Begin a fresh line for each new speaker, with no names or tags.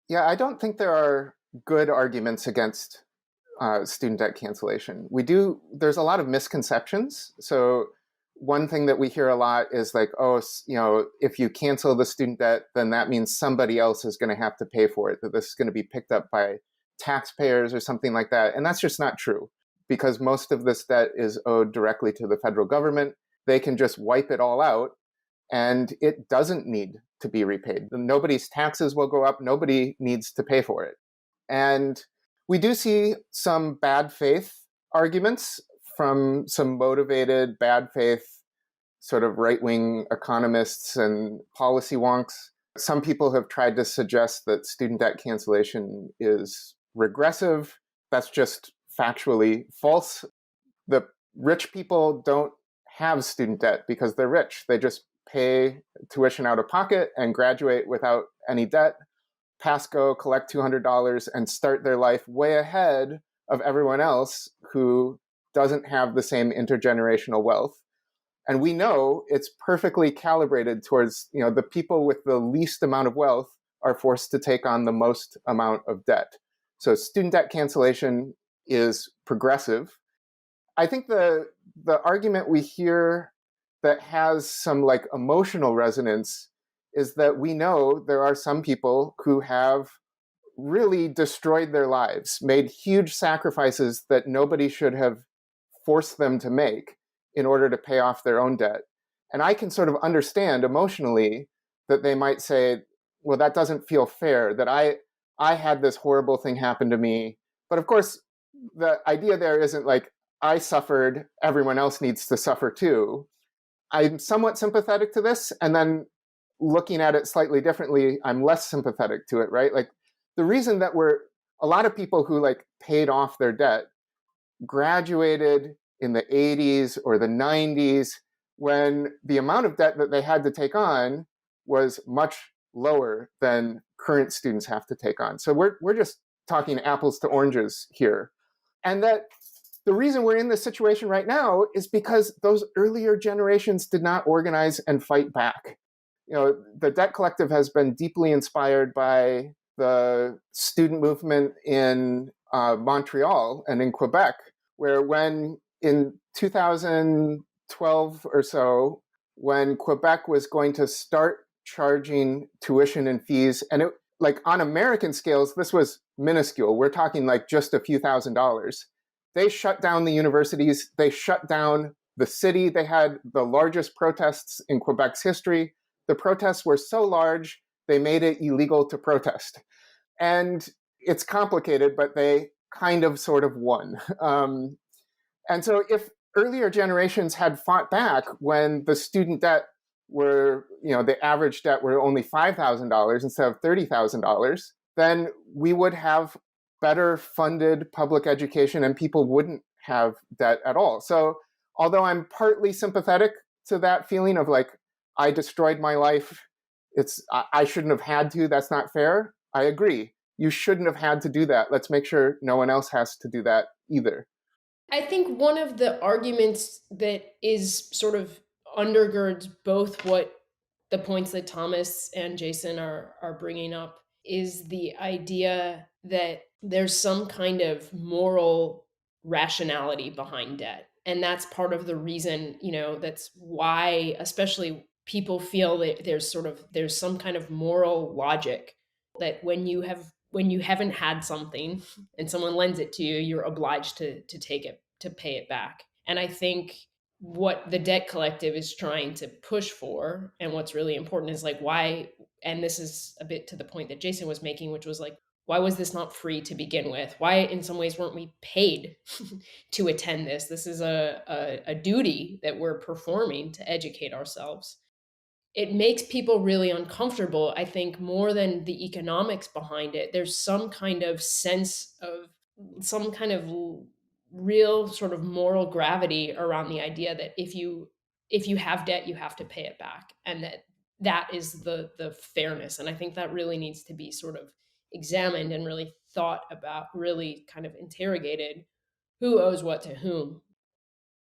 Yeah, I don't think there are good arguments against student debt cancellation. There's a lot of misconceptions. So one thing that we hear a lot is like, oh, if you cancel the student debt, then that means somebody else is going to have to pay for it, that this is going to be picked up by taxpayers or something like that. And that's just not true, because most of this debt is owed directly to the federal government. They can just wipe it all out, and it doesn't need to be repaid. Nobody's taxes will go up. Nobody needs to pay for it. And we do see some bad faith arguments from some motivated, bad faith, sort of right wing economists and policy wonks. Some people have tried to suggest that student debt cancellation is regressive. That's just factually false. The rich people don't have student debt because they're rich. They just pay tuition out of pocket and graduate without any debt, pass go, collect $200, and start their life way ahead of everyone else who doesn't have the same intergenerational wealth. And we know it's perfectly calibrated towards, the people with the least amount of wealth are forced to take on the most amount of debt. So student debt cancellation is progressive. I think the argument we hear that has some like emotional resonance is that we know there are some people who have really destroyed their lives, made huge sacrifices that nobody should have forced them to make in order to pay off their own debt. And I can sort of understand emotionally that they might say, well, that doesn't feel fair, that I had this horrible thing happen to me. But of course, the idea there isn't like, I suffered, everyone else needs to suffer too. I'm somewhat sympathetic to this, and then looking at it slightly differently, I'm less sympathetic to it, right? Like the reason that a lot of people who like paid off their debt graduated in the 80s or the 90s when the amount of debt that they had to take on was much lower than current students have to take on. So we're just talking apples to oranges here. And that the reason we're in this situation right now is because those earlier generations did not organize and fight back. The Debt Collective has been deeply inspired by the student movement in Montreal and in Quebec, where when in 2012 or so, when Quebec was going to start charging tuition and fees, and it, like on American scales, this was minuscule. We're talking like just a few $1,000s. They shut down the universities. They shut down the city. They had the largest protests in Quebec's history. The protests were so large, they made it illegal to protest. And it's complicated, but they kind of sort of won. And so if earlier generations had fought back when the student debt the average debt were only $5,000 instead of $30,000, then we would have better funded public education and people wouldn't have debt at all. So although I'm partly sympathetic to that feeling of like, I destroyed my life, I shouldn't have had to, that's not fair, I agree. You shouldn't have had to do that. Let's make sure no one else has to do that either.
I think one of the arguments that is sort of undergirds both what the points that Thomas and Jason are bringing up is the idea that there's some kind of moral rationality behind debt. And that's part of the reason, that's why especially people feel that there's some kind of moral logic that when you haven't had something and someone lends it to you, you're obliged to take it, to pay it back. And I think what the debt collective is trying to push for and what's really important is like why, and this is a bit to the point that Jason was making, which was like, why was this not free to begin with? Why in some ways weren't we paid to attend this? This is a duty that we're performing to educate ourselves. It makes people really uncomfortable, I think, more than the economics behind it. There's some kind of sense of some kind of real sort of moral gravity around the idea that if you have debt, you have to pay it back, and that is the fairness. And I think that really needs to be sort of examined and really thought about, really kind of interrogated, who owes what to whom.